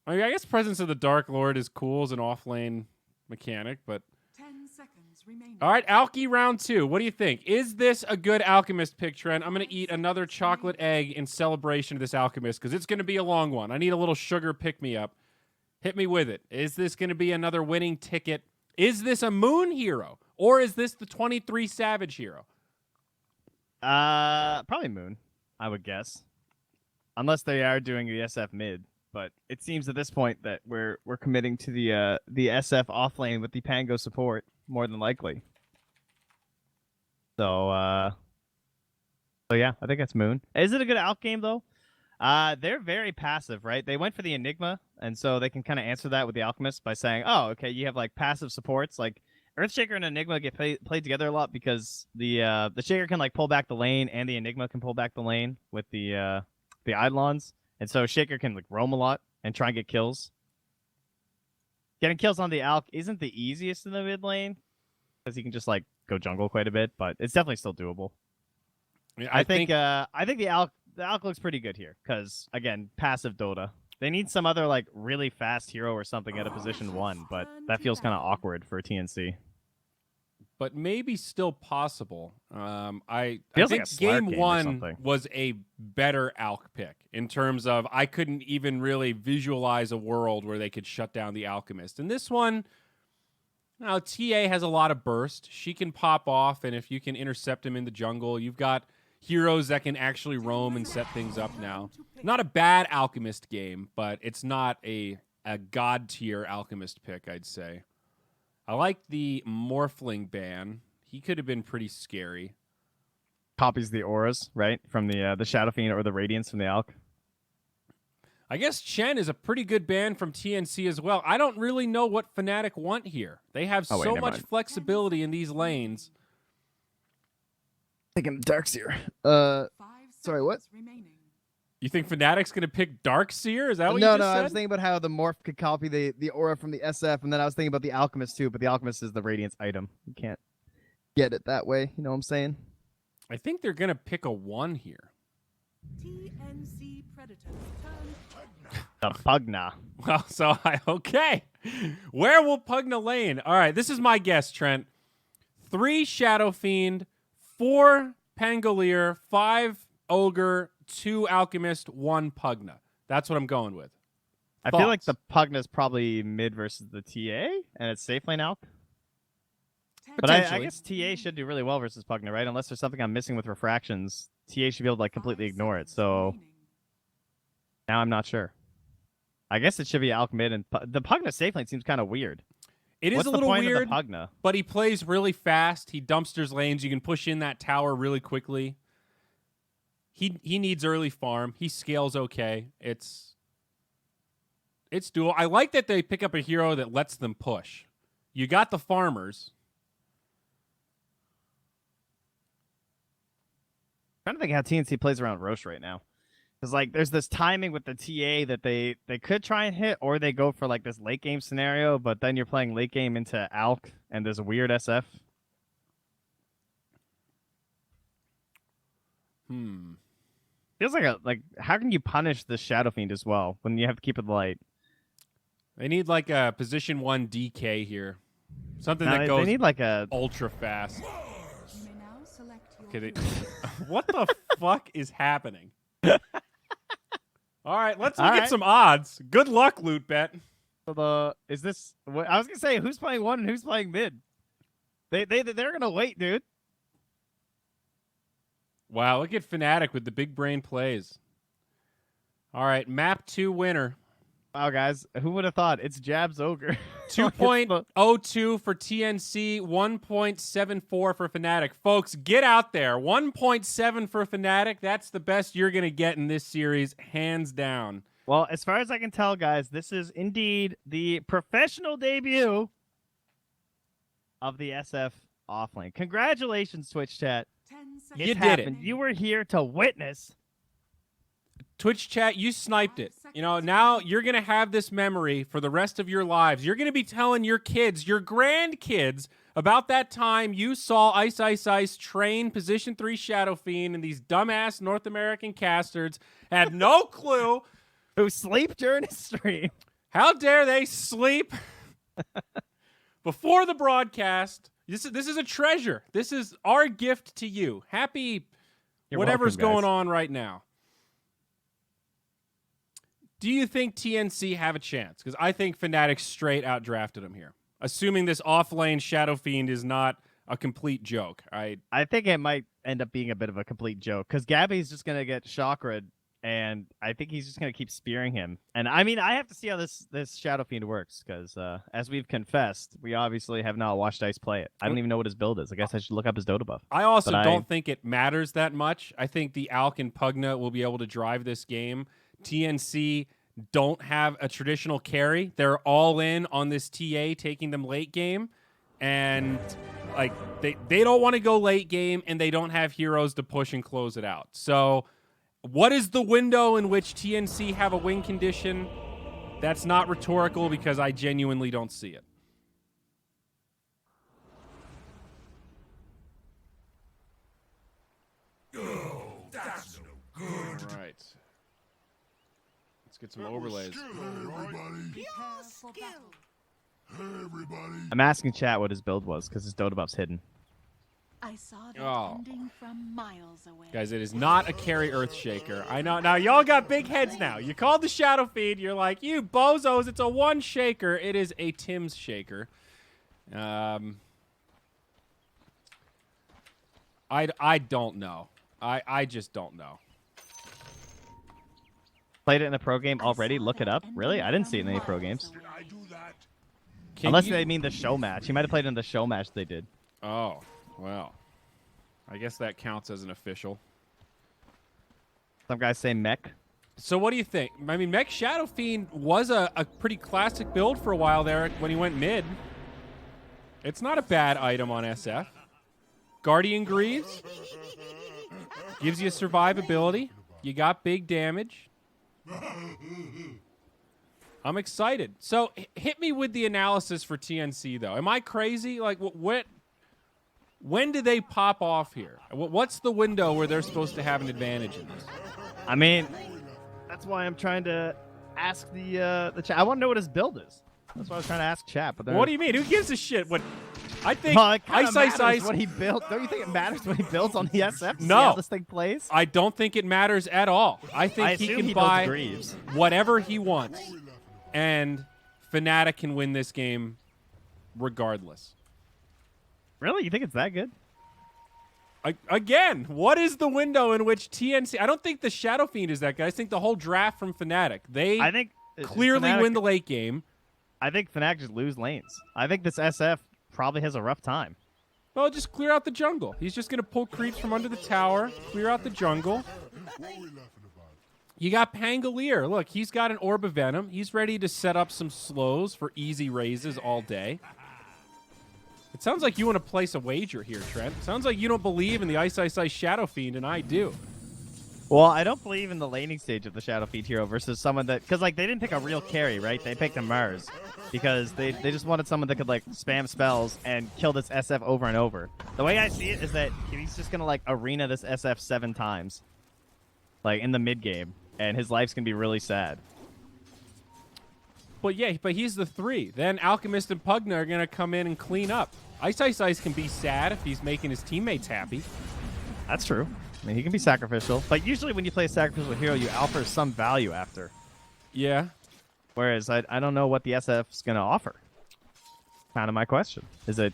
I mean, I guess Presence of the Dark Lord is cool as an off-lane mechanic, but 10 seconds remaining. all right, Alki round 2. What do you think? Is this a good Alchemist pick, Trent? I'm going to eat another chocolate egg in celebration of this Alchemist because it's going to be a long one. I need a little sugar pick-me-up. Hit me with it. Is this going to be another winning ticket? Is this a Moon hero? Or is this the 23 Savage hero? Probably Moon, I would guess. Unless they are doing the SF mid. But it seems at this point that we're committing to the SF off lane with the Pango support, more than likely. So yeah, I think that's Moon. Is it a good out game though? They're very passive, right? They went for the Enigma, and so they can kind of answer that with the Alchemist by saying, "Oh, okay, you have like passive supports, like Earthshaker and Enigma get played together a lot because the Shaker can like pull back the lane, and the Enigma can pull back the lane with the Eidolons, and so Shaker can like roam a lot and try and get kills. Getting kills on the Alch isn't the easiest in the mid lane because he can just like go jungle quite a bit, but it's definitely still doable. Yeah, I think the Alch looks pretty good here because again, passive Dota. They need some other like really fast hero or something at a position 1, but that feels kind of awkward for TNC. But maybe still possible. I Feels think like a Slark game game or 1 something. was a better Alch pick in terms of I couldn't even really visualize a world where they could shut down the Alchemist. And this one, now TA has a lot of burst. She can pop off, and if you can intercept him in the jungle, you've got heroes that can actually roam and set things up now. Not a bad Alchemist game, but it's not a god tier Alchemist pick, I'd say. I like the Morphling ban. He could have been pretty scary. Copies the auras, right? From the Shadow Fiend or the Radiance from the Alch. I guess Chen is a pretty good ban from TNC as well. I don't really know what Fnatic want here. They have Oh, wait, so never much mind. flexibility in these lanes. Thinking Darkseer. 5 sorry, what? seconds remaining. You think Fnatic's going to pick Darkseer? Is that what No, you just no, said? I was thinking about how the Morph could copy the aura from the SF, and then I was thinking about the Alchemist too, but the Alchemist is the Radiance item. You can't get it that way, you know what I'm saying? I think they're going to pick a 1 here. TNC Predators turn. The Pugna. Well, okay. Where will Pugna lane? All right, this is my guess, Trent. 3 Shadow Fiend, 4 Pangolier, 5 Ogre, 2 Alchemist, 1 Pugna. That's what I'm going with. I feel like Thoughts? the Pugna is probably mid versus the TA, and it's safe lane Alch. 10 But I Potentially. guess TA should do really well versus Pugna, right? Unless there's something I'm missing with refractions, TA should be able to like completely 5 ignore it. seconds So remaining. now I'm not sure. I guess it should be Alch mid, and the Pugna safe lane seems kind of weird. It is What's a the little point weird, of the Pugna? but he plays really fast. He dumpsters lanes. You can push in that tower really quickly. He needs early farm. He scales okay. It's dual. I like that they pick up a hero that lets them push. You got the farmers. I'm trying to think how TNC plays around Roche right now. Because like there's this timing with the TA that they could try and hit, or they go for like this late game scenario, but then you're playing late game into Alch and there's a weird SF. Feels like how can you punish the Shadow Fiend as well when you have to keep it light? They need like a position 1 DK here. Something Now, that goes they need like a ultra fast. You may now select your Okay, hero. what the fuck is happening? All right, let's All look at right. some odds. Good luck, Loot Bet. is this what I was gonna say who's playing 1 and who's playing mid? They're gonna wait, dude. Wow, look at Fnatic with the big brain plays. All right, map 2 winner. Wow, guys, who would have thought? It's Jab's Ogre. 2.02 for TNC, 1.74 for Fnatic. Folks, get out there. 1.7 for Fnatic. That's the best you're going to get in this series, hands down. Well, as far as I can tell, guys, this is indeed the professional debut of the SF offlane. Congratulations, Twitch chat. 10 seconds You It's did it. happened. You were here to witness. Twitch chat, you sniped it. You know, now you're going to have this memory for the rest of your lives. You're going to be telling your kids, your grandkids, about that time you saw Ice Ice Ice train position 3 Shadow Fiend, and these dumbass North American casters had no clue. Who sleep during his stream. How dare they sleep before the broadcast? This is a treasure. This is our gift to you. Happy You're whatever's welcome, guys. going on right now. Do you think TNC have a chance? Because I think Fnatic straight out drafted him here. Assuming this off-lane Shadow Fiend is not a complete joke. I think it might end up being a bit of a complete joke because Gabby's just going to get chakra'd, and I think he's just going to keep spearing him. And I mean, I have to see how this Shadow Fiend works because, as we've confessed, we obviously have not watched Ice play it. I don't even know what his build is. I guess I should look up his Dota buff. I also don't think it matters that much. I think the Alk and Pugna will be able to drive this game. TNC don't have a traditional carry. They're all in on this TA taking them late game. And like they don't want to go late game, and they don't have heroes to push and close it out. So what is the window in which TNC have a win condition? That's not rhetorical because I genuinely don't see it. That's no good. All right. Let's get some overlays. Prepare for battle. I'm asking chat what his build was because his Dota buff's hidden. I saw that Oh. ending from miles away. Guys, it is not a carry Earthshaker. I know. Now, y'all got big heads now. You called the Shadow Feed. You're like, you bozos, it's a one shaker. It is a Tim's shaker. I don't know. I just don't know. Played it in the pro game already? Look it up. Really? I didn't see it in any pro games. I do that. Unless they mean the show match. He might have played in the show match they did. Oh, well. I guess that counts as an official. Some guys say mech. So what do you think? I mean, Mech Shadow Fiend was a pretty classic build for a while there when he went mid. It's not a bad item on SF. Guardian Greaves gives you survivability. You got big damage. I'm excited. So hit me with the analysis for TNC, though. Am I crazy? Like, when do they pop off here? What's the window where they're supposed to have an advantage in this? I mean, that's why I'm trying to ask the chat. I want to know what his build is. That's why I was trying to ask chat. But What do you mean? Who gives a shit? What? I think Well, it kinda Ice matters what he built. Don't you think it matters what he builds on the SF? To see No. how this thing plays. I don't think it matters at all. I think he assume can he builds buy Greaves. whatever he wants, and Fnatic can win this game regardless. Really? You think it's that good? Again, what is the window in which TNC? I don't think the Shadow Fiend is that good. I think the whole draft from Fnatic. They I think clearly Fnatic- win the late game. I think Fnatic just lose lanes. I think this SF probably has a rough time. Well, just clear out the jungle. He's just going to pull creeps from under the tower, clear out the jungle. You got Pangolier. Look, he's got an Orb of Venom. He's ready to set up some slows for easy raises all day. It sounds like you want to place a wager here, Trent. Sounds like you don't believe in the Ice Shadow Fiend, and I do. Well, I don't believe in the laning stage of the Shadow Fiend hero versus someone that... Because, like, they didn't pick a real carry, right? They picked a Mars. Because they just wanted someone that could, like, spam spells and kill this SF over and over. The way I see it is that he's just going to, like, arena this SF 7 times. Like, in the mid-game. And his life's going to be really sad. But yeah, but he's the 3. Then Alchemist and Pugna are going to come in and clean up. Ice can be sad if he's making his teammates happy. That's true. I mean, he can be sacrificial. But usually when you play a sacrificial hero, you offer some value after. Yeah. Whereas I don't know what the SF's going to offer. Kind of my question. Is it,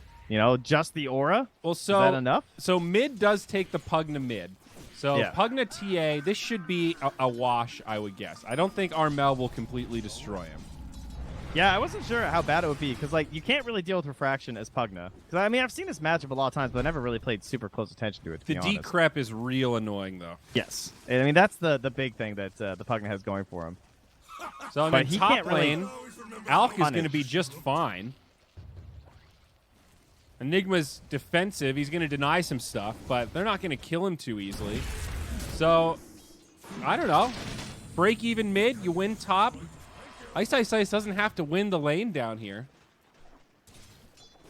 just the aura? Well, Is that enough? So mid does take the Pugna mid. So Yeah. Pugna TA, this should be a wash, I would guess. I don't think Armel will completely destroy him. Yeah, I wasn't sure how bad it would be because, like, you can't really deal with refraction as Pugna. Because I mean, I've seen this matchup a lot of times, but I never really paid super close attention to it. To The be honest. decrep is real annoying, though. Yes, I mean that's the big thing that the Pugna has going for him. So in But the he top can't really lane, Alk is going to punish. be just fine. Enigma's defensive. He's going to deny some stuff, but they're not going to kill him too easily. So, I don't know. Break even mid, you win top. Ice doesn't have to win the lane down here.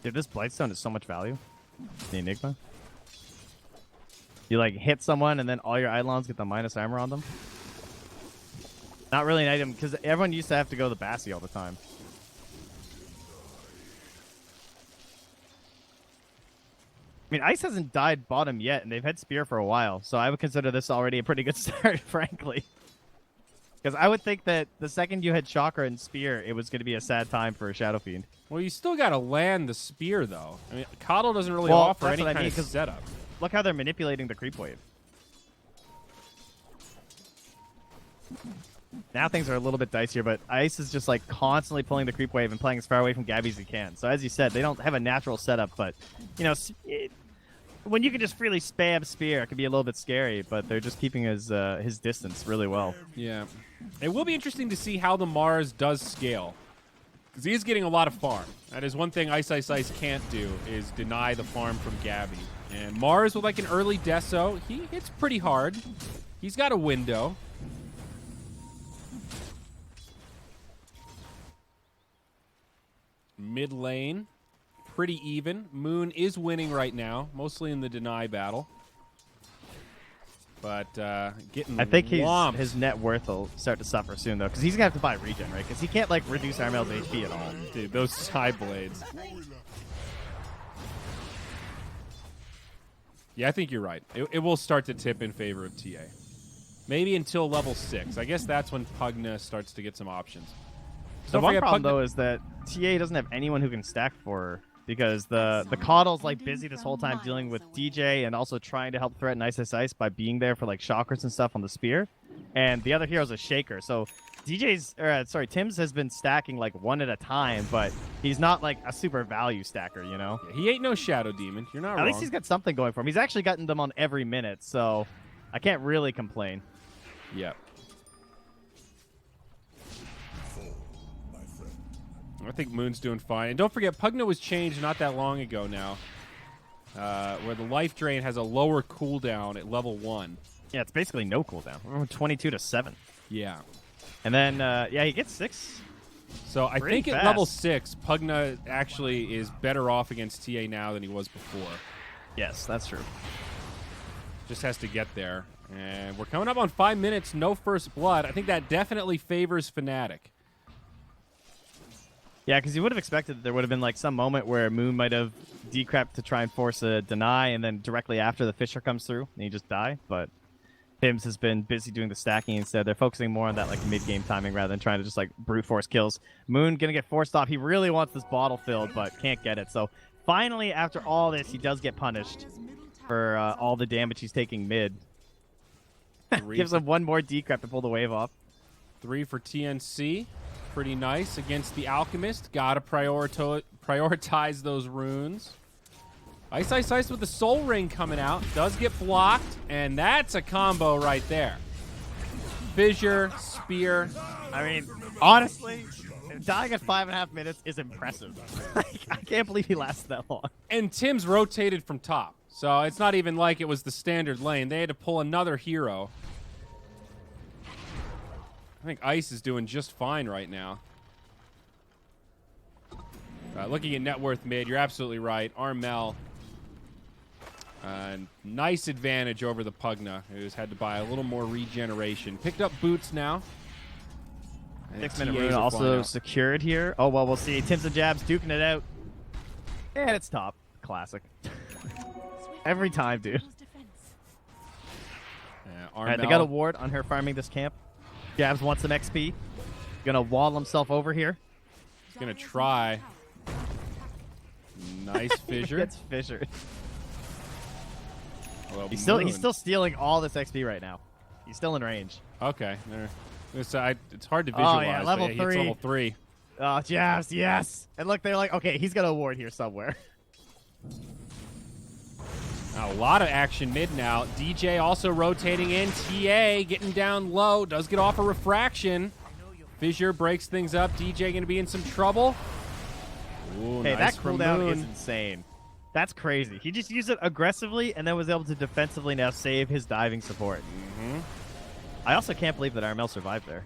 Dude, this Blightstone is so much value. The Enigma. You like hit someone and then all your Eidolons get the minus armor on them. Not really an item, because everyone used to have to go to the Bassi all the time. I mean, Ice hasn't died bottom yet, and they've had Spear for a while, so I would consider this already a pretty good start, frankly. Because I would think that the second you had Chakra and Spear, it was going to be a sad time for a Shadow Fiend. Well, you still got to land the spear, though. I mean, Coddle doesn't really Well, offer that's any what I kind mean, of 'cause setup. Look how they're manipulating the creep wave. Now things are a little bit dicier, but Ice is just like constantly pulling the creep wave and playing as far away from Gabby as he can. So as you said, they don't have a natural setup, but you know, when you can just freely spam Spear, it can be a little bit scary. But they're just keeping his distance really well. Yeah. It will be interesting to see how the Mars does scale. Because he is getting a lot of farm. That is one thing Ice Ice Ice can't do, is deny the farm from Gabby. And Mars with like an early Deso, he hits pretty hard. He's got a window. Mid lane, pretty even. Moon is winning right now, mostly in the deny battle. But getting I think whomped. his net worth will start to suffer soon, though, because he's going to have to buy regen, right? Because he can't, like, reduce Armel's HP at all. Dude, those side blades. Yeah, I think you're right. It will start to tip in favor of TA. Maybe until level 6. I guess that's when Pugna starts to get some options. The one problem, though, is that TA doesn't have anyone who can stack for her, because the Coddle's like busy this whole time dealing with DJ and also trying to help threaten Ice Ice Ice by being there for like chakras and stuff on the spear, and the other hero's a shaker. So Tim's has been stacking like one at a time, but he's not like a super value stacker, you know. Yeah, he ain't no Shadow Demon. You're not wrong. At least he's got something going for him. He's actually gotten them on every minute, so I can't really complain. Yeah. I think Moon's doing fine. And don't forget, Pugna was changed not that long ago now, where the life drain has a lower cooldown at level 1. Yeah, it's basically no cooldown. We're from 22 to 7. Yeah. And then, yeah, he gets 6. So I Pretty think at fast. level 6, Pugna actually is better off against TA now than he was before. Yes, that's true. Just has to get there. And we're coming up on 5 minutes, no first blood. I think that definitely favors Fnatic. Yeah, because you would have expected that there would have been like some moment where Moon might have decrept to try and force a deny, and then directly after the Fisher comes through, and you just die. But Pims has been busy doing the stacking instead. They're focusing more on that like mid-game timing rather than trying to just like brute force kills. Moon gonna get forced off. He really wants this bottle filled, but can't get it. So finally, after all this, he does get punished for all the damage he's taking mid. Gives him one more decrep to pull the wave off. 3 for TNC. Pretty nice against the Alchemist. Gotta prioritize those runes. Ice Ice Ice with the Soul Ring coming out. Does get blocked, and that's a combo right there. Fissure, Spear. I mean, honestly, dying at 5.5 minutes is impressive. I can't believe he lasted that long. And Tim's rotated from top. So it's not even like it was the standard lane. They had to pull another hero. I think Ice is doing just fine right now. Looking at net worth mid, you're absolutely right. Armel, nice advantage over the Pugna, who's had to buy a little more regeneration. Picked up boots now. 6-minute rune also secured here. Oh, well, we'll see. Tims and Jabs duking it out. And it's top. Classic. Every time, dude. All right, they got a ward on her farming this camp. Jabs wants some XP. Gonna wall himself over here. He's gonna try. Nice fissure. Gets fissured. Hello, He's Moon. still stealing all this XP right now. He's still in range. Okay. It's hard to visualize. Oh yeah, level but 3. He's level 3. Oh, Jabs, yes. And look, they're like, okay, he's got a ward here somewhere. A lot of action mid now. DJ also rotating in. TA getting down low. Does get off a refraction. Fissure breaks things up. DJ going to be in some trouble. Ooh, Hey, nice that from cooldown Moon. is insane. That's crazy. He just used it aggressively and then was able to defensively now save his diving support. I also can't believe that Armel survived there.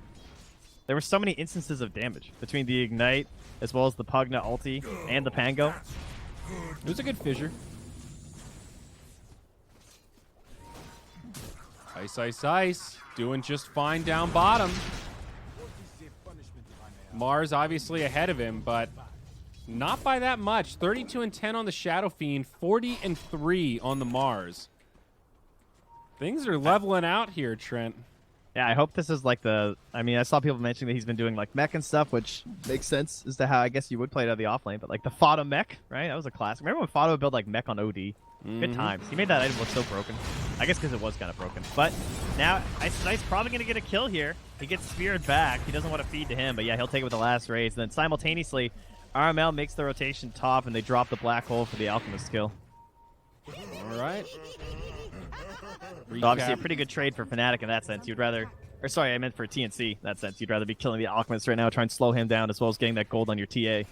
There were so many instances of damage between the Ignite as well as the Pugna ulti and the Pango. It was a good fissure. Ice, Ice, Ice. Doing just fine down bottom. Mars obviously ahead of him, but not by that much. 32-10 on the Shadow Fiend, 40-3 on the Mars. Things are leveling out here, Trent. Yeah, I hope this is like the... I mean, I saw people mentioning that he's been doing like mech and stuff, which makes sense as to how I guess you would play it out of the offlane. But like the Fado mech, right? That was a classic. Remember when Fado would build like mech on OD? Good times. He made that item look so broken. I guess because it was kind of broken. But now Ice Knight's probably going to get a kill here. He gets speared back. He doesn't want to feed to him, but yeah, he'll take it with the last raise. And then simultaneously, RML makes the rotation top, and they drop the black hole for the Alchemist kill. All right. So obviously a pretty good trade for Fnatic in that sense. You'd rather... Or sorry, I meant for TNC in that sense. You'd rather be killing the Alchemist right now, try and slow him down, as well as getting that gold on your TA.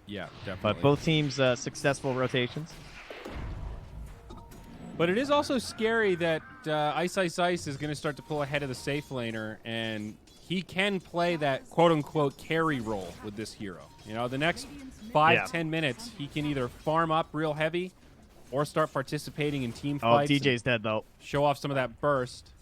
Yeah, definitely. But both teams successful rotations. But it is also scary that Ice Ice Ice is going to start to pull ahead of the safe laner, and he can play that quote-unquote carry role with this hero. You know, the next 5-10 minutes, he can either farm up real heavy or start participating in team fights. Oh, DJ's dead, though. Show off some of that burst.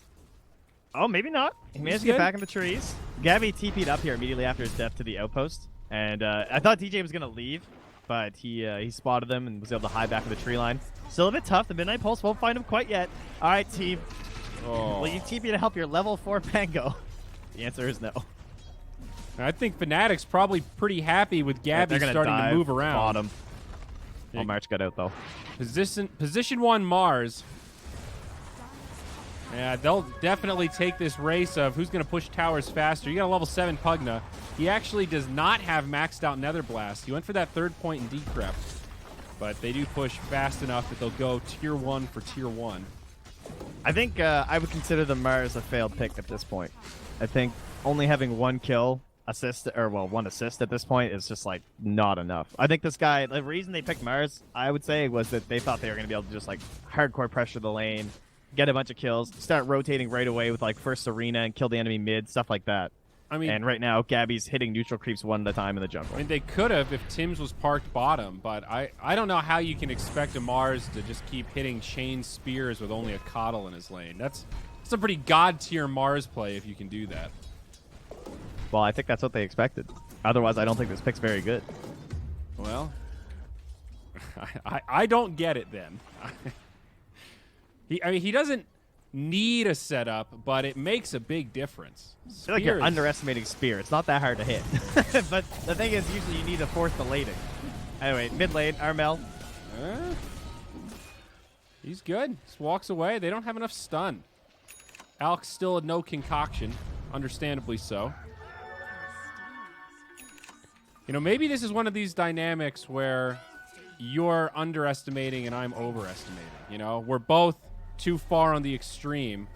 Oh, maybe not. He managed to get back in the trees. Gabby TP'd up here immediately after his death to the outpost. And I thought DJ was going to leave, but he spotted them and was able to hide back in the tree line. Still a bit tough. The Midnight Pulse won't find him quite yet. All right, team. Oh. Will you TP to help your level 4 Pango? The answer is no. I think Fnatic's probably pretty happy with Gabby starting to move around. Bottom. Oh, March got out, though. Position 1 Mars. Yeah, they'll definitely take this race of who's going to push towers faster. You got a level 7 Pugna. He actually does not have maxed out Nether Blast. He went for that 3rd point in Decrep. But they do push fast enough that they'll go tier 1 for tier 1. I think I would consider the Mars a failed pick at this point. I think only having 1 kill assist, or well, 1 assist at this point is just like not enough. I think this guy, the reason they picked Mars, I would say, was that they thought they were going to be able to just like hardcore pressure the lane, get a bunch of kills, start rotating right away with like first arena and kill the enemy mid, stuff like that. I mean, and right now Gabby's hitting neutral creeps one at a time in the jungle. I mean, they could have if Tim's was parked bottom, but I don't know how you can expect a Mars to just keep hitting chain spears with only a Coddle in his lane. That's a pretty god tier Mars play if you can do that. Well, I think that's what they expected. Otherwise, I don't think this pick's very good. Well, I don't get it then. I mean, he doesn't need a setup, but it makes a big difference. I feel like you're underestimating Spear. It's not that hard to hit. But the thing is, usually you need to force the laning. Anyway, mid lane, Armel. He's good. Just walks away. They don't have enough stun. Alk's still a no concoction. Understandably so. You know, maybe this is one of these dynamics where you're underestimating and I'm overestimating. You know, we're both too far on the extreme.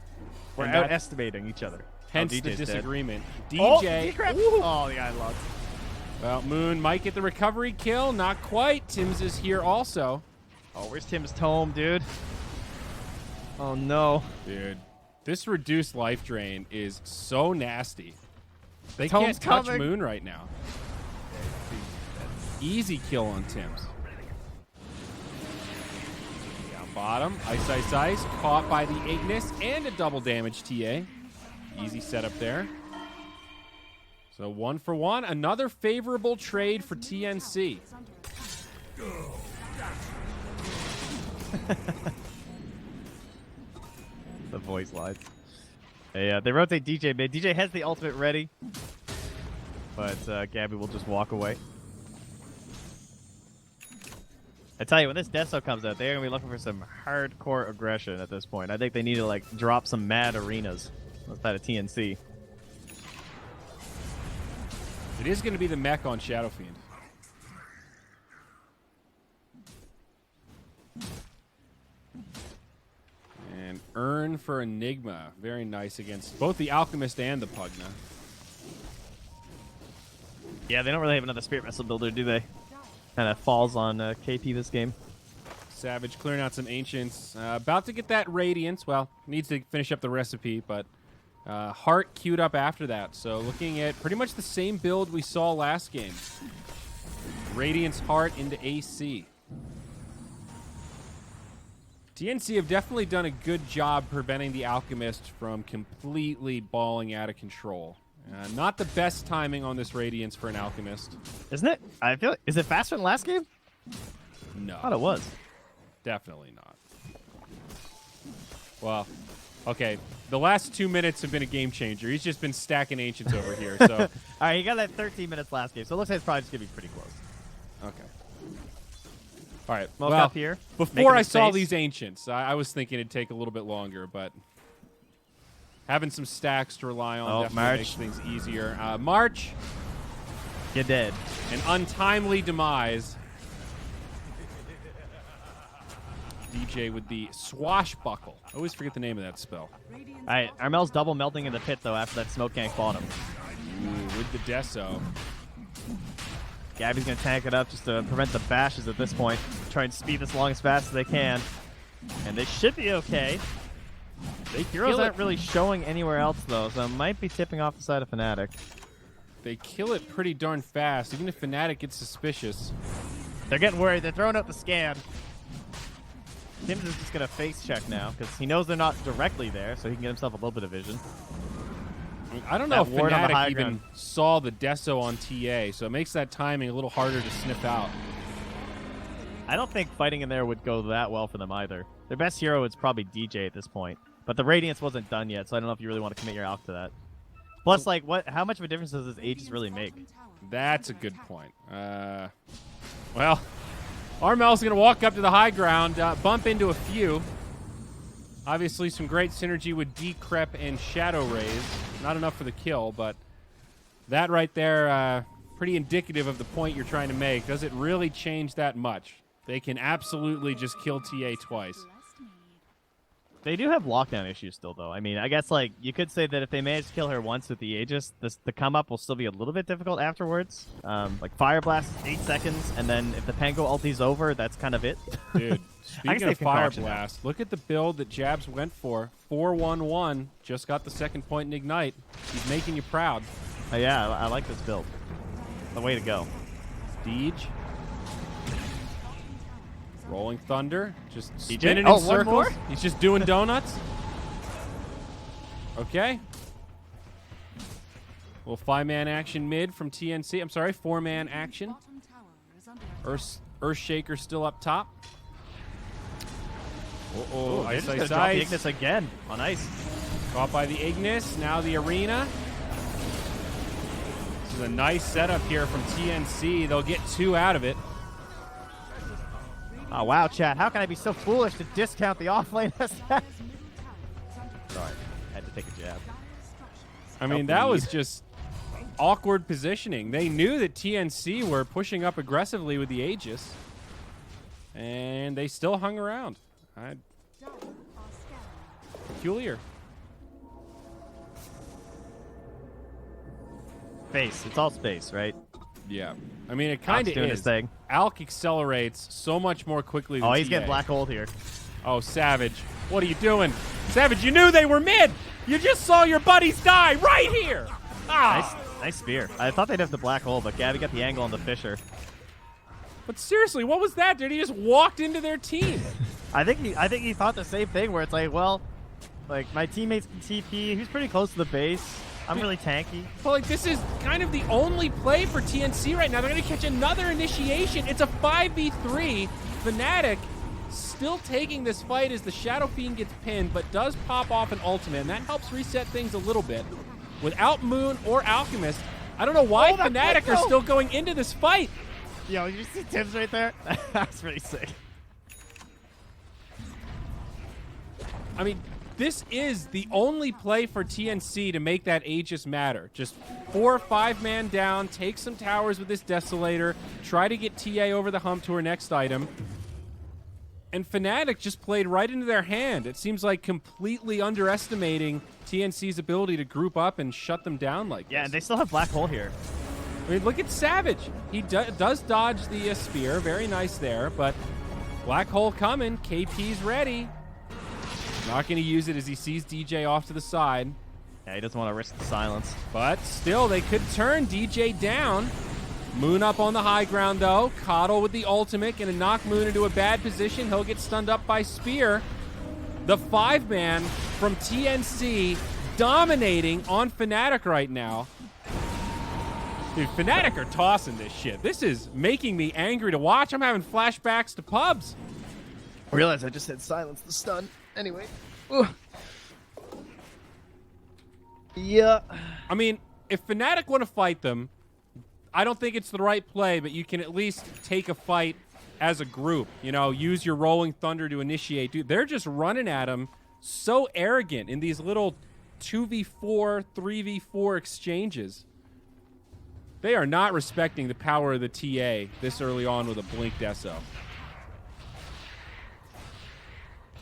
We're outestimating each other. Hence the disagreement. Dead. DJ. Oh, yeah, I lost. Well, Moon might get the recovery kill. Not quite. Tim's is here also. Oh, where's Tim's tome, dude? Oh, no. Dude, this reduced life drain is so nasty. They Tome's can't touch coming. Moon right now. Easy kill on Tim's. Down bottom. Ice, Ice, Ice. Caught by the Ignis and a double damage TA. Easy setup there. So 1 for 1. Another favorable trade for TNC. The voice lines. Yeah, they rotate DJ mid. DJ has the ultimate ready. But Gabby will just walk away. I tell you, when this Deso comes out, they're going to be looking for some hardcore aggression at this point. I think they need to, like, drop some mad arenas. That's that of TNC. It is going to be the mech on Shadow Fiend. And earn for Enigma. Very nice against both the Alchemist and the Pugna. Yeah, they don't really have another Spirit Vessel builder, do they? Kind of falls on KP this game. Savage clearing out some Ancients. About to get that Radiance. Well, needs to finish up the recipe, but Heart queued up after that. So looking at pretty much the same build we saw last game. Radiance Heart into AC. TNC have definitely done a good job preventing the Alchemist from completely balling out of control. Not the best timing on this Radiance for an Alchemist. Isn't it? I feel is it faster than last game? No. I thought it was. Definitely not. Well, okay. The last 2 minutes have been a game changer. He's just been stacking Ancients over here. So, All right, he got that 13 minutes last game, so it looks like it's probably just going to be pretty close. okay. All right. Smoke well, up here. before I making saw space. these Ancients, I was thinking it'd take a little bit longer, but having some stacks to rely on definitely March. makes things easier. March, You're dead. an untimely demise. DJ with the swashbuckle. I always forget the name of that spell. All right, Armel's double melting in the pit, though, after that smoke gank bought him. Ooh, with the Deso. Gabby's going to tank it up just to prevent the bashes at this point. Try and speed this along as fast as they can. And they should be okay. They Heroes kill aren't it. really showing anywhere else, though, so it might be tipping off the side of Fnatic. They kill it pretty darn fast. Even if Fnatic gets suspicious. They're getting worried. They're throwing out the scan. Tim's is just going to face check now, because he knows they're not directly there, so he can get himself a little bit of vision. I mean, I don't know if That ward on the high Fnatic even ground. saw the Deso on TA, so it makes that timing a little harder to sniff out. I don't think fighting in there would go that well for them either. Their best hero is probably DJ at this point. But the Radiance wasn't done yet, so I don't know if you really want to commit your Alk to that. Plus, like, how much of a difference does this Aegis really make? That's a good point. Well, Armel's going to walk up to the high ground, bump into a few. Obviously, some great synergy with Decrep and Shadow Rays. Not enough for the kill, but that right there, pretty indicative of the point you're trying to make. Does it really change that much? They can absolutely just kill TA twice. They do have lockdown issues still, though. I mean, I guess, like, you could say that if they manage to kill her once with the Aegis, the come-up will still be a little bit difficult afterwards. Like, Fire Blast, 8 seconds, and then if the Pango ulti's over, that's kind of it. Dude, speaking say of Fire concoction now. Blast, look at the build that Jabs went for. 4-1-1, just got the second point in Ignite. He's making you proud. Yeah, I like this build. The way to go. Deej. Rolling Thunder, just DJ? spinning Oh, in one circles. more? He's just doing donuts. Okay. Little 5-man action mid from TNC. I'm sorry, 4-man action. Earthshaker still up top. Oh, Ice, they're ice, just gonna drop the ice. Ignis again on ice. Caught by the Ignis. Now the Arena. This is a nice setup here from TNC. They'll get 2 out of it. Oh, wow, chat. How can I be so foolish to discount the offlane attack? Sorry. Had to take a jab. I mean, that was just awkward positioning. They knew that TNC were pushing up aggressively with the Aegis, and they still hung around. Peculiar. Space. It's all space, right? Yeah. I mean, it kind of doing is. his thing. Alk accelerates so much more quickly than Oh, he's TA. getting black holed here. Oh, Savage. What are you doing? Savage, you knew they were mid. You just saw your buddies die right here. Ah. Nice spear. I thought they'd have the black hole, but Gabby got the angle on the Fisher. But seriously, what was that, dude? He just walked into their team. I think he thought the same thing, where it's like, well, like my teammates can TP. He's pretty close to the base. I'm really tanky. But like, this is kind of the only play for TNC right now. They're going to catch another initiation. It's a 5v3. Fnatic still taking this fight as the Shadow Fiend gets pinned, but does pop off an ultimate, and that helps reset things a little bit. Without Moon or Alchemist, I don't know why that Fnatic quick are go. still going into this fight. Yo, you see Tim's right there? That's pretty sick. I mean, this is the only play for TNC to make that Aegis matter. Just 4 or 5-man down, take some towers with this Desolator, try to get TA over the hump to her next item. And Fnatic just played right into their hand. It seems like completely underestimating TNC's ability to group up and shut them down like Yeah, this. and they still have black hole here. I mean, look at Savage. He does dodge the spear. Very nice there, but black hole coming. KP's ready. Not going to use it as he sees DJ off to the side. Yeah, he doesn't want to risk the silence. But still, they could turn DJ down. Moon up on the high ground, though. Coddle with the ultimate. Going to knock Moon into a bad position. He'll get stunned up by Spear. The 5-man from TNC dominating on Fnatic right now. Dude, Fnatic are tossing this shit. This is making me angry to watch. I'm having flashbacks to pubs. I realized I just said silence the stun. Anyway. Ugh. Yeah. I mean, if Fnatic want to fight them, I don't think it's the right play, but you can at least take a fight as a group. You know, use your Rolling Thunder to initiate. Dude, they're just running at him so arrogant in these little 2v4, 3v4 exchanges. They are not respecting the power of the TA this early on with a blinked SO.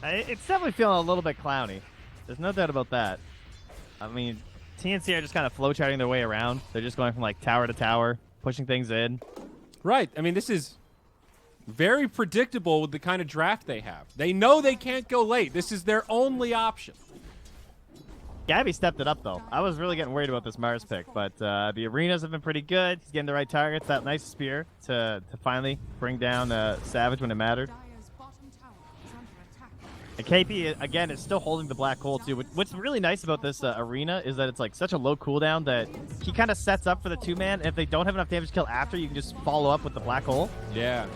It's definitely feeling a little bit clowny. There's no doubt about that. I mean, TNC are just kind of flowcharting their way around. They're just going from like tower to tower, pushing things in. Right. I mean, this is very predictable with the kind of draft they have. They know they can't go late. This is their only option. Gabby stepped it up, though. I was really getting worried about this Mars pick, but the arenas have been pretty good. He's getting the right targets, that nice spear to finally bring down Savage when it mattered. Dire's bottom tower is under attack. And KP, again, is still holding the black hole, too. What's really nice about this arena is that it's like such a low cooldown that he kind of sets up for the two-man, and if they don't have enough damage to kill after, you can just follow up with the black hole. Yeah.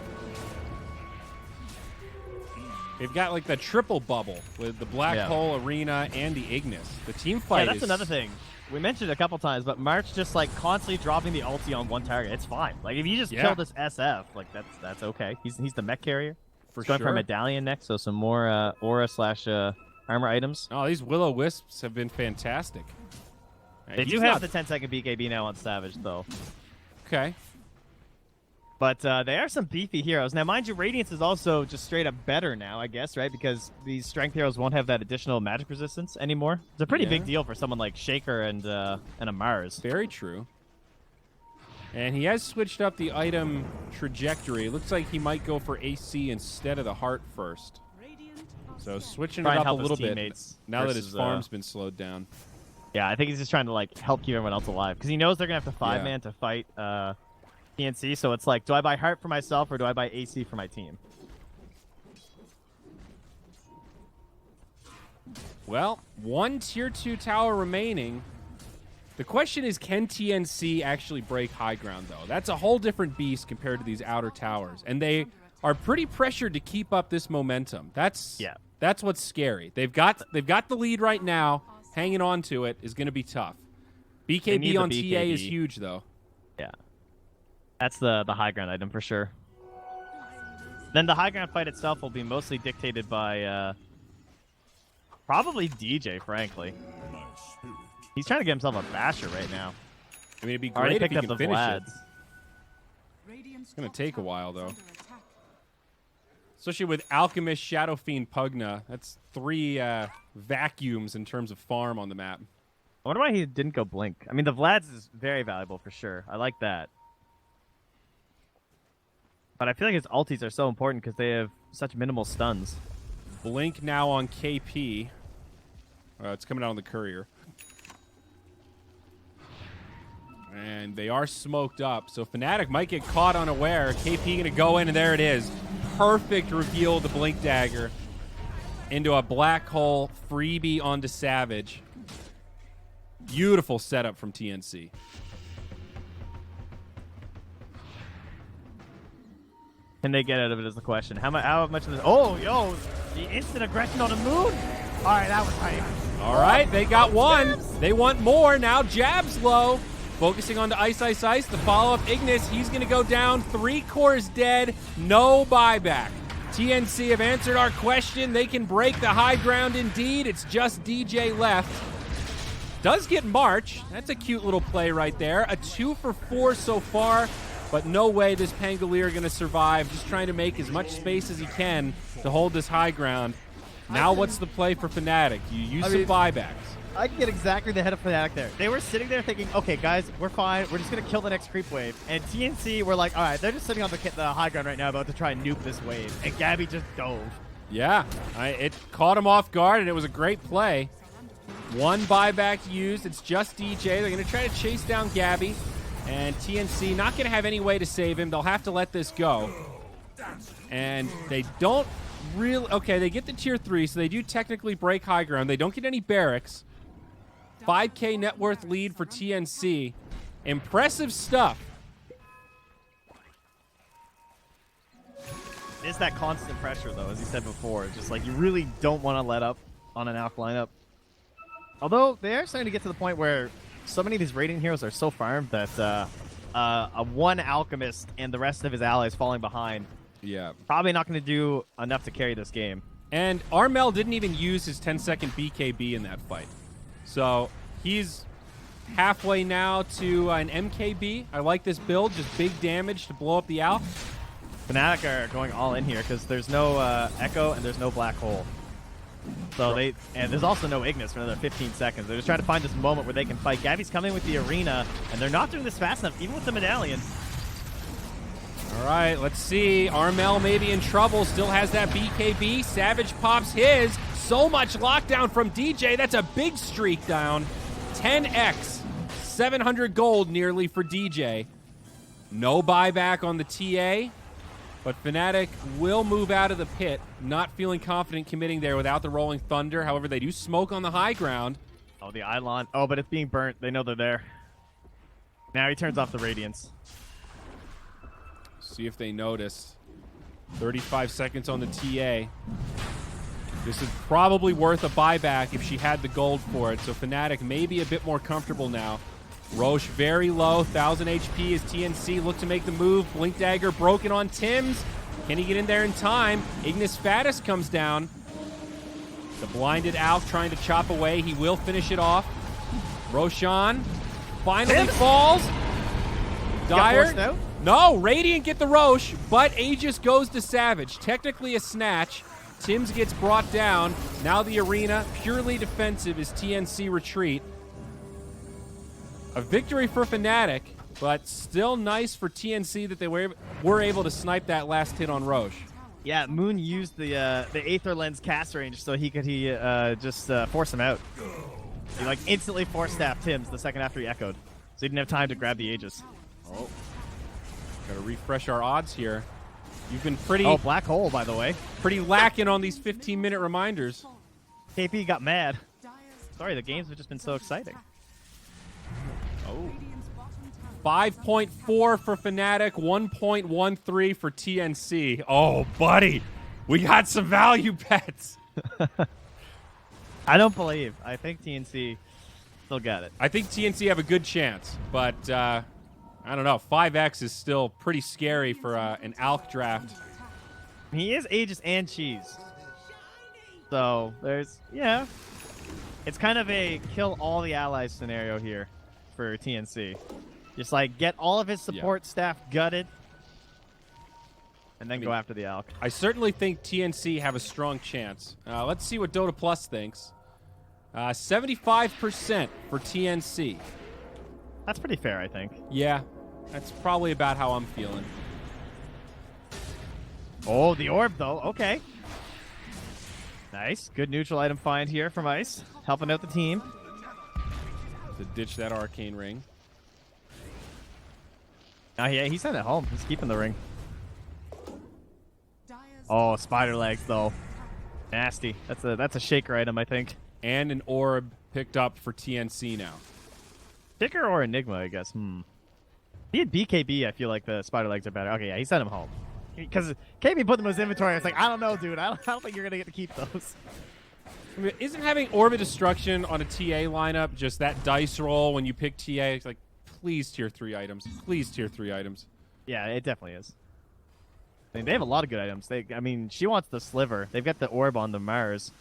They've got like the triple bubble with the Black Hole Arena and the Ignis. The team fight that's another thing. We mentioned it a couple times, but March just like constantly dropping the ulti on one target. It's fine. Like if you just kill this SF, like that's okay. He's the mech carrier. For going sure. for a medallion next, so some more aura / armor items. Oh, these Will-O-Wisps have been fantastic. They do have the 10-second BKB now on Savage, though. Okay. But they are some beefy heroes. Now, mind you, Radiance is also just straight up better now, I guess, right? Because these strength heroes won't have that additional magic resistance anymore. It's a pretty big deal for someone like Shaker and a Mars. Very true. And he has switched up the item trajectory. It looks like he might go for AC instead of the heart first. So switching it up a little bit now that his farm's been slowed down. Yeah, I think he's just trying to like help keep everyone else alive because he knows they're gonna have to 5-man to fight TNC. So it's like, do I buy heart for myself or do I buy AC for my team? Well, one tier 2 tower remaining. The question is, can TNC actually break high ground, though? That's a whole different beast compared to these outer towers. And they are pretty pressured to keep up this momentum. That's what's scary. They've got the lead right now. Hanging on to it is going to be tough. BKB on TA is huge, though. Yeah. That's the high ground item for sure. Then the high ground fight itself will be mostly dictated by probably DJ, frankly. He's trying to get himself a basher right now. I mean, it'd be great if he can finish it. Radiant's It's going top to take a tower while, is though. under attack. Especially with Alchemist, Shadow Fiend, Pugna. That's 3 vacuums in terms of farm on the map. I wonder why he didn't go Blink. I mean, the Vlad's is very valuable for sure. I like that. But I feel like his ultis are so important because they have such minimal stuns. Blink now on KP. It's coming out on the Courier. And they are smoked up, so Fnatic might get caught unaware. KP going to go in, and there it is. Perfect reveal of the Blink Dagger into a black hole freebie onto Savage. Beautiful setup from TNC. Can they get out of it is the question. How much of this? Oh, yo, the instant aggression on the moon. All right, that was hype. All right, they got one. They want more. Now Jab's low. Focusing on the Ice, Ice, Ice. The follow-up Ignis. He's going to go down. 3 cores dead. No buyback. TNC have answered our question. They can break the high ground indeed. It's just DJ left. Does get March. That's a cute little play right there. A 2 for 4 so far. But no way this Pangolier going to survive. Just trying to make as much space as he can to hold this high ground. Now what's the play for Fnatic? You use some buybacks. I get exactly the head of Fnatic there. They were sitting there thinking, okay, guys, we're fine. We're just going to kill the next creep wave. And TNC were like, all right, they're just sitting on the high ground right now about to try and nuke this wave. And Gabby just dove. Yeah, it caught him off guard, and it was a great play. 1 buyback used. It's just DJ. They're going to try to chase down Gabby. And TNC not going to have any way to save him. They'll have to let this go. And they don't really... Okay, they get the tier 3, so they do technically break high ground. They don't get any barracks. 5K net worth lead for TNC. Impressive stuff. It's that constant pressure, though, as you said before. It's just like you really don't want to let up on an ALK lineup. Although they are starting to get to the point where so many of these Radiant heroes are so farmed that a one Alchemist and the rest of his allies falling behind, Yeah. probably not going to do enough to carry this game. And Armel didn't even use his 10-second BKB in that fight. So he's halfway now to an MKB. I like this build, just big damage to blow up the ALK. Fnatic are going all in here because there's no Echo and there's no Black Hole. So and there's also no Ignis for another 15 seconds. They're just trying to find this moment where they can fight. Gabby's coming with the arena, and they're not doing this fast enough, even with the medallion. All right, let's see. Armel maybe in trouble. Still has that BKB. Savage pops his. So much lockdown from DJ. That's a big streak down. 10x. 700 gold nearly for DJ. No buyback on the TA. But Fnatic will move out of the pit. Not feeling confident committing there without the Rolling Thunder. However, they do smoke on the high ground. Oh, the Eidolon. Oh, but it's being burnt. They know they're there. Now he turns off the Radiance. See if they notice. 35 seconds on the TA. This is probably worth a buyback if she had the gold for it. So Fnatic may be a bit more comfortable now. Roche very low, 1,000 HP as TNC look to make the move. Blink Dagger broken on Tim's. Can he get in there in time? Ignis Fatus comes down. The blinded ALK trying to chop away. He will finish it off. Roshan finally falls. Dire. No, Radiant get the Roche, but Aegis goes to Savage. Technically a snatch. Tim's gets brought down. Now the arena, purely defensive, is TNC retreat. A victory for Fnatic, but still nice for TNC that they were able to snipe that last hit on Roche. Yeah, Moon used the Aether Lens cast range so he could just force him out. He like instantly force staffed Tim's the second after he echoed, so he didn't have time to grab the Aegis. Oh, gotta refresh our odds here. You've been pretty Black Hole, by the way. pretty lacking on these 15-minute reminders. KP got mad. Sorry, the games have just been so exciting. Oh. 5.4 for Fnatic, 1.13 for TNC. Oh, buddy, we got some value bets. I don't believe. I think TNC still got it. I think TNC have a good chance, but I don't know. 5x is still pretty scary for an ALK draft. He is Aegis and Cheese. So there's, it's kind of a kill all the allies scenario here for TNC. Just like get all of his support staff gutted and then go after the ALK. I certainly think TNC have a strong chance. Let's see what Dota Plus thinks. 75% for TNC. That's pretty fair, I think. Yeah, that's probably about how I'm feeling. Oh, the orb, though. Okay. Nice. Good neutral item find here from Ice. Helping out the team. To ditch that arcane ring. Yeah, he sent it home. He's keeping the ring. Oh, spider legs, though. Nasty. That's a shaker item, I think. And an orb picked up for TNC now. Shaker or Enigma, I guess. He had BKB. I feel like the spider legs are better. Okay, yeah, he sent him home. Because KB put them in his inventory. I was like, I don't know, dude. I don't think you're going to get to keep those. I mean, isn't having Orb of Destruction on a TA lineup just that dice roll when you pick TA? It's like, please tier 3 items. Please tier 3 items. Yeah, it definitely is. I mean, they have a lot of good items. I mean, she wants the Sliver. They've got the Orb on the Mars.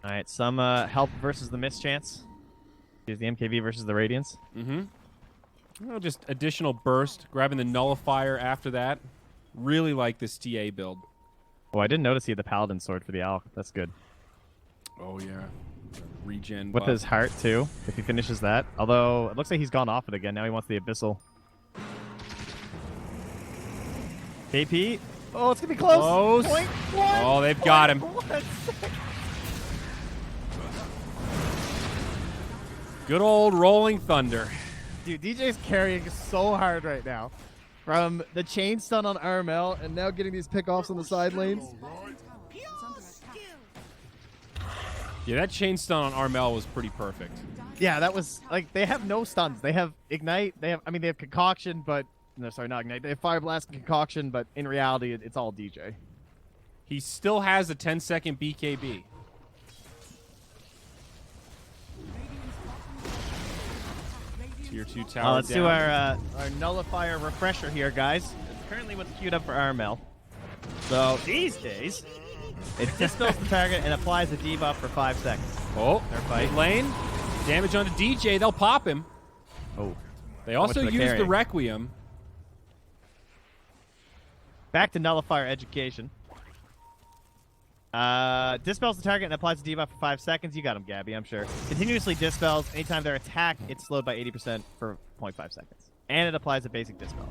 All right, some help versus the mischance. Here's the MKV versus the Radiance. Mm-hmm. Well, just additional burst, grabbing the nullifier after that. Really like this TA build. Oh, I didn't notice he had the Paladin sword for the ALK. That's good. Oh, yeah. Regen With buff. his heart, too, if he finishes that. Although, it looks like he's gone off it again. Now he wants the Abyssal. KP. Oh, it's going to be close. Close. Oh, they've got him. Good old Rolling Thunder. Dude, DJ's carrying so hard right now. From the chain stun on Armel and now getting these pickoffs on the side lanes. Yeah, that chain stun on Armel was pretty perfect. Yeah, that was like they have no stuns. They have ignite. They have they have concoction, but no, sorry, not ignite. They have fire blast and concoction, but in reality, it's all DJ. He still has a 10-second BKB. Tier 2 tower Let's down. do our nullifier refresher here, guys. It's currently what's queued up for Armel. So these days, it dispels the target and applies a debuff for 5 seconds. Oh, They're fighting. mid lane. Damage onto DJ. They'll pop him. Oh. They also much of a use the carry? Requiem. Back to nullifier education. Dispels the target and applies a debuff for 5 seconds. You got him, Gabby, I'm sure. Continuously dispels. Anytime they're attacked, it's slowed by 80% for 0.5 seconds. And it applies a basic dispel.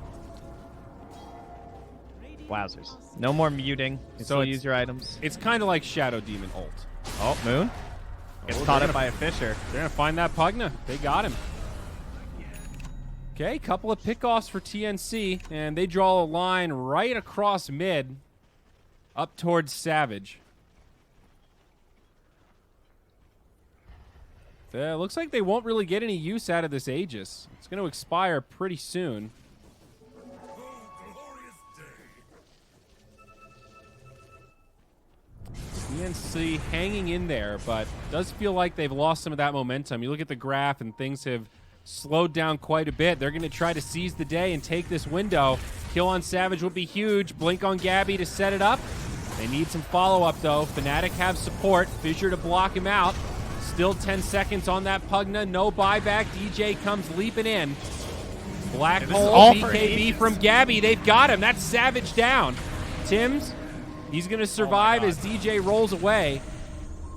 Wowzers. No more muting. You can still use your items. It's kind of like Shadow Demon ult. Oh, Moon. Gets Oh, caught they're up by a Fisher. They're going to find that Pugna. They got him. Okay, couple of pickoffs for TNC, and they draw a line right across mid up towards Savage. Looks like they won't really get any use out of this Aegis. It's going to expire pretty soon. TNC hanging in there, but does feel like they've lost some of that momentum. You look at the graph and things have slowed down quite a bit. They're going to try to seize the day and take this window. Kill on Savage would be huge. Blink on Gabby to set it up. They need some follow-up, though. Fnatic have support. Fissure to block him out. Still 10 seconds on that Pugna. No buyback. DJ comes leaping in. Black hole BKB from Gabby. They've got him. That's Savage down. Tim's, he's going to survive as DJ rolls away.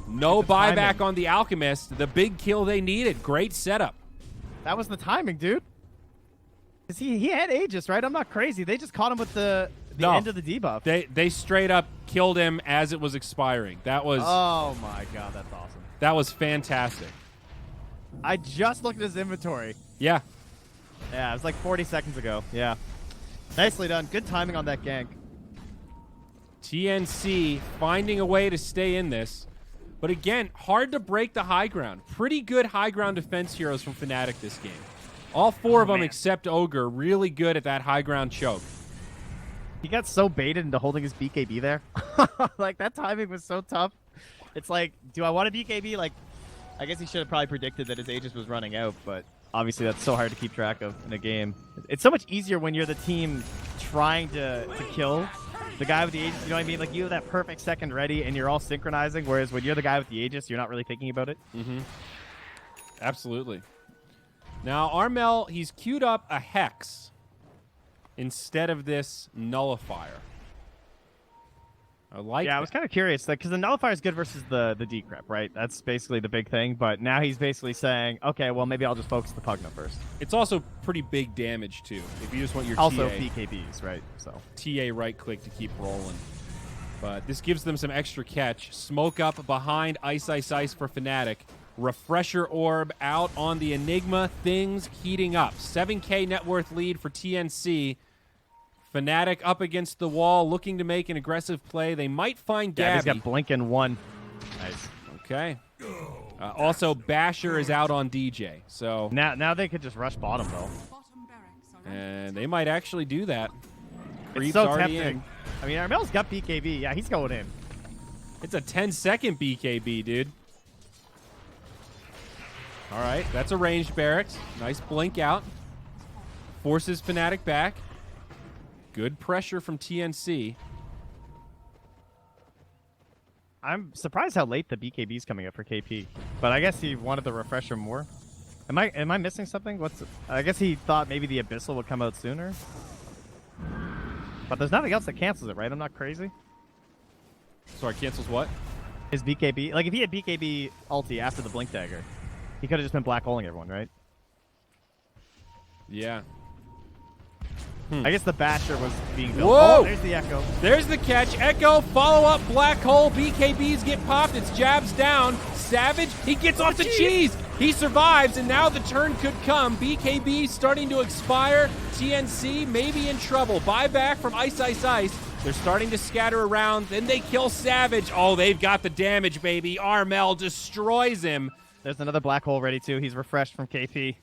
No buyback on the Alchemist. The big kill they needed. Great setup. That was the timing, dude. Because he had Aegis, right? I'm not crazy. They just caught him with the end of the debuff. They straight up killed him as it was expiring. That was Oh my god, that's awesome. that was fantastic. I just looked at his inventory. Yeah. Yeah, it was like 40 seconds ago. Yeah. Nicely done. Good timing on that gank. TNC finding a way to stay in this. But again, hard to break the high ground. Pretty good high ground defense heroes from Fnatic this game. All four of them except Ogre really good at that high ground choke. He got so baited into holding his BKB there. Like, that timing was so tough. It's like, do I want a BKB? Like, I guess he should have probably predicted that his Aegis was running out, but obviously that's so hard to keep track of in a game. It's so much easier when you're the team trying to kill the guy with the Aegis. You know what I mean? Like, you have that perfect second ready and you're all synchronizing, whereas when you're the guy with the Aegis, you're not really thinking about it. Mm-hmm. Absolutely. Now, Armel, he's queued up a Hex instead of this Nullifier. I like Yeah, I was kind of curious, like, because the Nullifier is good versus the Decrep, right? That's basically the big thing, but now he's basically saying, okay, well, maybe I'll just focus the Pugna first. It's also pretty big damage, too, if you just want your Also TA. BKBs, right? So TA right-click to keep rolling. But this gives them some extra catch. Smoke up behind Ice Ice Ice for Fnatic. Refresher Orb out on the Enigma. Things heating up. 7K net worth lead for TNC. Fnatic up against the wall, looking to make an aggressive play. They might find Gabby. yeah, he's got Blink in one. Nice. Okay. Also, Basher is out on DJ. So Now they could just rush bottom, though. Bottom barracks are and they might actually do that. Creep's It's so already tempting. in. I mean, Armel's got BKB. Yeah, he's going in. It's a 10-second BKB, dude. All right, that's a ranged barracks. Nice blink out. Forces Fnatic back. Good pressure from TNC. I'm surprised how late the BKB is coming up for KP, but I guess he wanted the refresher more. Am I missing something? I guess he thought maybe the Abyssal would come out sooner. But there's nothing else that cancels it, right? I'm not crazy. Sorry, cancels what? His BKB, like if he had BKB ulti after the Blink Dagger, he could have just been black holing everyone, right? Yeah. I guess the Basher was being built. Whoa! Oh, there's the Echo. There's the catch. Echo, follow-up, black hole. BKBs get popped. It's jabs down. Savage, he gets off the cheese. He survives, and now the turn could come. BKB starting to expire. TNC maybe in trouble. Buyback from Ice Ice Ice. They're starting to scatter around. Then they kill Savage. Oh, they've got the damage, baby. Armel destroys him. There's another black hole ready, too. He's refreshed from KP.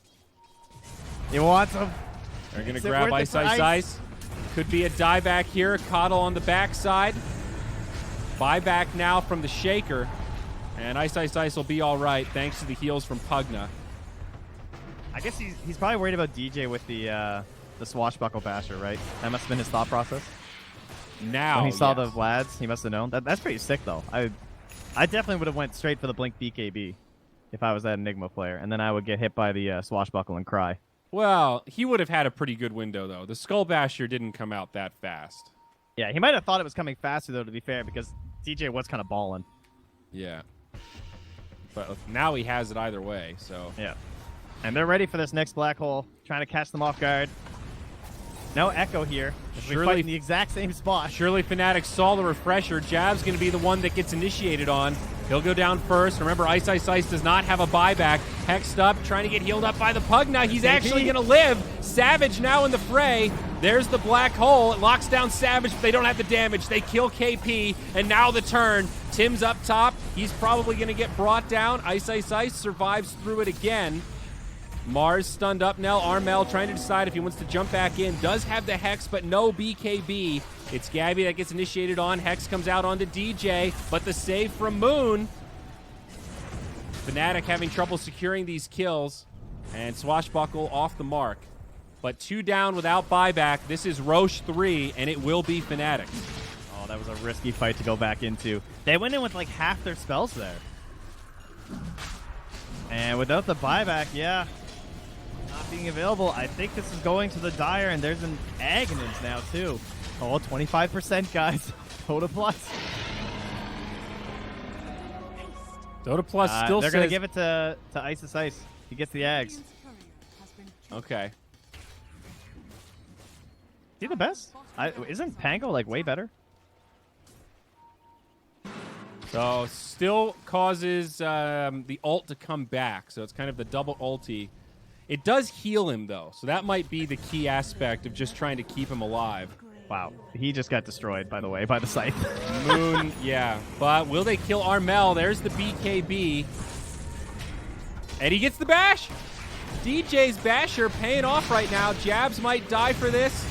He wants him. They're going to Is it grab worth it Ice for Ice Ice? Ice. Could be a dieback here. Coddle on the backside. Buyback now from the Shaker. And Ice Ice Ice will be all right thanks to the heals from Pugna. I guess he's probably worried about DJ with the swashbuckle basher, right? That must have been his thought process. Now, When he saw the yes. Vlads, he must have known. That's pretty sick, though. I definitely would have went straight for the Blink BKB if I was that Enigma player, and then I would get hit by the swashbuckle and cry. Well, he would have had a pretty good window, though. The Skull Basher didn't come out that fast. Yeah, he might have thought it was coming faster, though, to be fair, because DJ was kind of balling. Yeah. But now he has it either way, so. Yeah. And they're ready for this next black hole, trying to catch them off guard. No Echo here. We're Surely- fighting the exact same spot. Surely Fnatic saw the refresher. Jab's going to be the one that gets initiated on. He'll go down first. Remember, Ice Ice Ice does not have a buyback. Hexed up, trying to get healed up by the Pugna. He's actually going to live. Savage now in the fray. There's the black hole. It locks down Savage, but they don't have the damage. They kill KP, and now the turn. Tim's up top. He's probably going to get brought down. Ice Ice Ice survives through it again. Mars stunned up now. Armel trying to decide if he wants to jump back in. Does have the Hex, but no BKB. It's Gabby that gets initiated on. Hex comes out onto DJ, but the save from Moon. Fnatic having trouble securing these kills, and Swashbuckle off the mark. But 2 down without buyback. This is Roche 3, and it will be Fnatic. Oh, that was a risky fight to go back into. They went in with like half their spells there. And without the buyback, yeah, not being available, I think this is going to the Dire, and there's an Aghanim's now, too. Oh, 25%, guys. Dota Plus. Dota Plus still they're says... going to give it to Ice Ice Ice. He gets the Ags. Radiant's courier has been killed. Okay. Is he the best? Isn't Pango, like, way better? So still causes the ult to come back. So it's kind of the double ulti. It does heal him, though. So that might be the key aspect of just trying to keep him alive. Wow. He just got destroyed, by the way, by the Scythe. Moon, yeah. But will they kill Armel? There's the BKB. And he gets the bash. DJ's basher paying off right now. Jabs might die for this.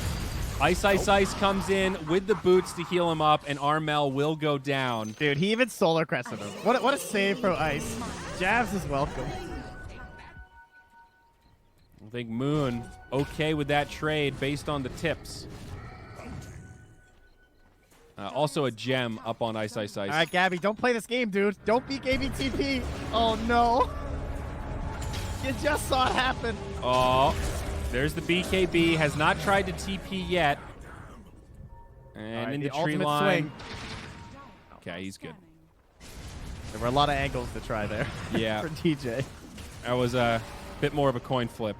Ice Ice Ice comes in with the boots to heal him up, and Armel will go down. Dude, he even solar crested him. What a save from Ice. Jabs is welcome. I think Moon okay with that trade based on the tips. Also a gem up on Ice Ice Ice. All right, Gabby, don't play this game, dude. Don't beat TP. Oh, no. You just saw it happen. Oh, there's the BKB. Has not tried to TP yet. And Right, in the tree ultimate line. swing. Okay, he's good. There were a lot of angles to try there. Yeah. For DJ. That was a bit more of a coin flip.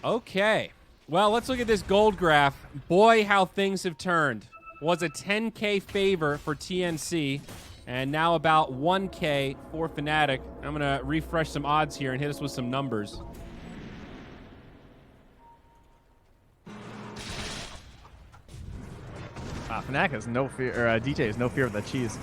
Okay. Well, let's look at this gold graph. Boy, how things have turned. Was a 10K favor for TNC, and now about 1K for Fnatic. I'm going to refresh some odds here and hit us with some numbers. Fnatic has no fear, or DJ has no fear of the cheese.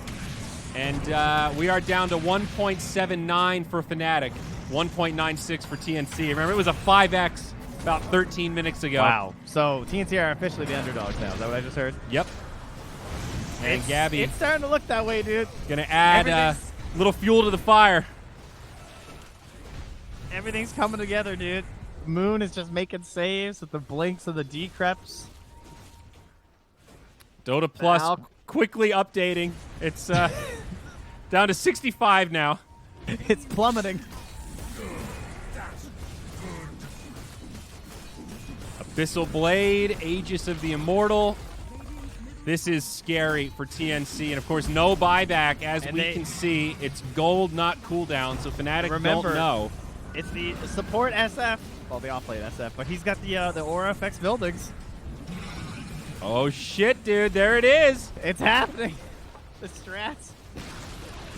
And we are down to 1.79 for Fnatic, 1.96 for TNC. Remember, it was a 5X about 13 minutes ago. Wow. So TNC are officially the underdogs now. Is that what I just heard? Yep. And Gabby It's starting to look that way, dude. going to add a Everything's- little fuel to the fire. Everything's coming together, dude. Moon is just making saves with the blinks and the decreps. Dota Plus Al- quickly updating. It's down to 65 now. It's plummeting. Abyssal Blade, Aegis of the Immortal. This is scary for TNC. And, of course, no buyback. As And we they- can see, it's gold, not cooldown. So Fnatic Remember- don't know. It's the support SF. Well, the offlane SF, but he's got the aura effects buildings. Oh, shit, dude. There it is. It's happening. The strats.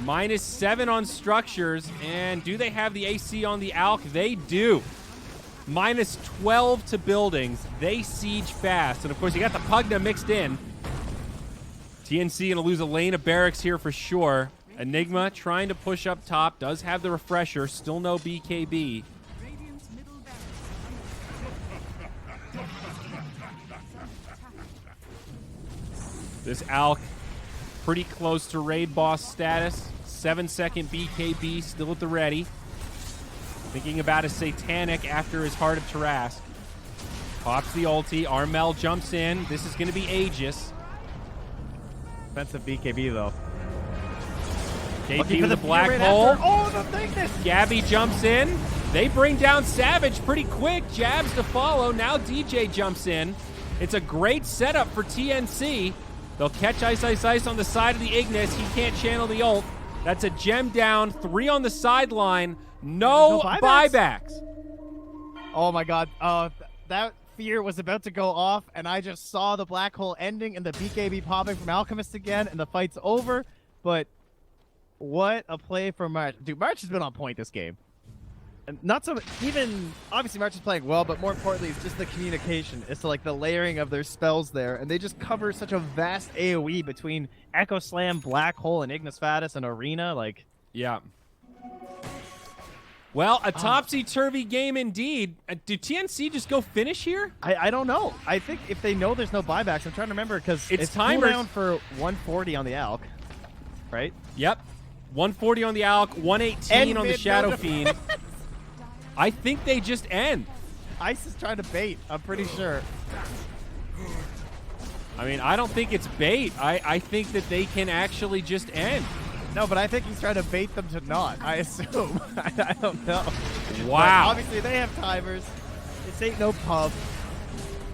-7 on structures. And do they have the AC on the Alk? They do. minus 12 to buildings. They siege fast. And, of course, you got the Pugna mixed in. TNC going to lose a lane of barracks here for sure. Enigma trying to push up top. Does have the refresher. Still no BKB. Radiant's middle barracks. This Alk pretty close to raid boss status. 7-second BKB still at the ready. Thinking about his Satanic after his Heart of Tarask. Pops the ulti. Armel jumps in. This is going to be Aegis. Expensive BKB, though. KP with the black hole. Oh, the thickness! Gabby jumps in. They bring down Savage pretty quick. Jabs to follow. Now DJ jumps in. It's a great setup for TNC. They'll catch Ice Ice Ice on the side of the Ignis. He can't channel the ult. That's a gem down. 3 on the sideline. No buybacks. Oh my god. That fear was about to go off, and I just saw the black hole ending and the BKB popping from Alchemist again, and the fight's over. But what a play from March. Dude, March has been on point this game. And not so even obviously March is playing well, but more importantly, it's just the communication. It's like the layering of their spells there, and they just cover such a vast AoE between Echo Slam, Black Hole, and Ignis Fatuus and Arena. Like, yeah. Well, a topsy-turvy game indeed. Do TNC just go finish here? I don't know. I think if they know there's no buybacks, I'm trying to remember because it's timers. cooldown for 140 on the Alk, right? Yep. 140 on the Alk, 118 on the Shadow Fiend. I think they just end. Ice is trying to bait, I'm pretty sure. I mean, I don't think it's bait. I think that they can actually just end. No, but I think he's trying to bait them to not, I assume. I don't know. Wow. But obviously, they have timers. This ain't no pub.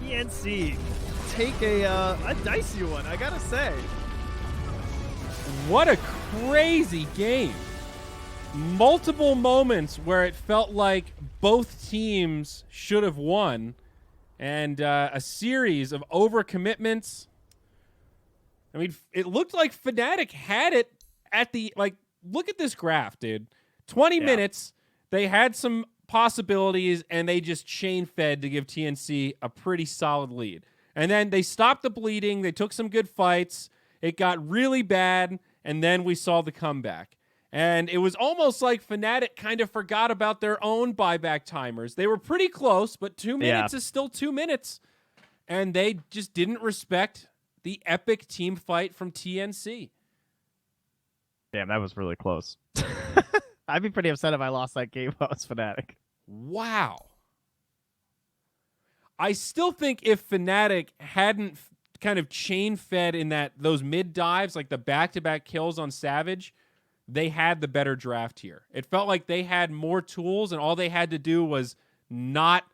TNC, take a dicey one, I gotta say. What a crazy game. Multiple moments where it felt like both teams should have won, and a series of overcommitments. I mean, it looked like Fnatic had it at the, like, look at this graph, dude. 20 minutes, they had some possibilities, and they just chain fed to give TNC a pretty solid lead. And then they stopped the bleeding. They took some good fights. It got really bad, and then we saw the comeback. And it was almost like Fnatic kind of forgot about their own buyback timers. They were pretty close, but 2 minutes is still 2 minutes. And they just didn't respect the epic team fight from TNC. Damn, that was really close. I'd be pretty upset if I lost that game if I was Fnatic. Wow. I still think if Fnatic hadn't kind of chain fed in those mid dives, like the back-to-back kills on Savage, they had the better draft here. It felt like they had more tools, and all they had to do was not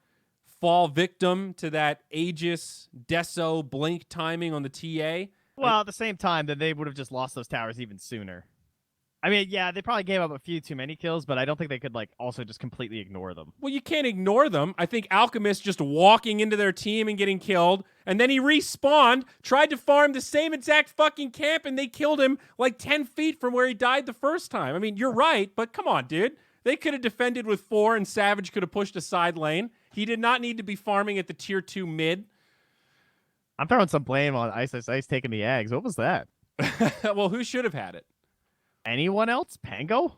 fall victim to that Aegis, Deso, Blink timing on the TA. Well, at the same time, then they would have just lost those towers even sooner. I mean, yeah, they probably gave up a few too many kills, but I don't think they could, like, also just completely ignore them. Well, you can't ignore them. I think Alchemist just walking into their team and getting killed, and then he respawned, tried to farm the same exact fucking camp, and they killed him like 10 feet from where he died the first time. I mean, you're right, but come on, dude. They could have defended with 4, and Savage could have pushed a side lane. He did not need to be farming at the tier 2 mid. I'm throwing some blame on Ice Ice Ice taking the eggs. What was that? Well, who should have had it? Anyone else? Pango?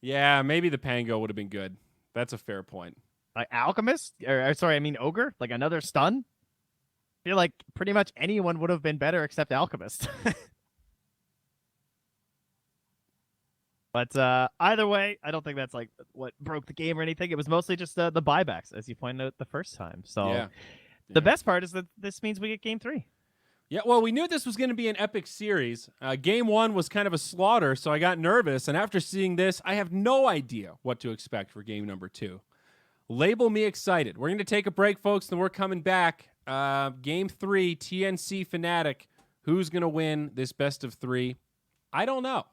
Yeah, maybe the Pango would have been good. That's a fair point. Like Alchemist? Or sorry, I mean Ogre? Like another stun? I feel like pretty much anyone would have been better except Alchemist. But either way, I don't think that's like what broke the game or anything. It was mostly just the buybacks, as you pointed out the first time. So the best part is that this means we get game 3. Yeah, well, we knew this was going to be an epic series. Game 1 was kind of a slaughter, so I got nervous. And after seeing this, I have no idea what to expect for game number 2. Label me excited. We're going to take a break, folks, then we're coming back. Game 3, TNC Fnatic. Who's going to win this best of 3? I don't know.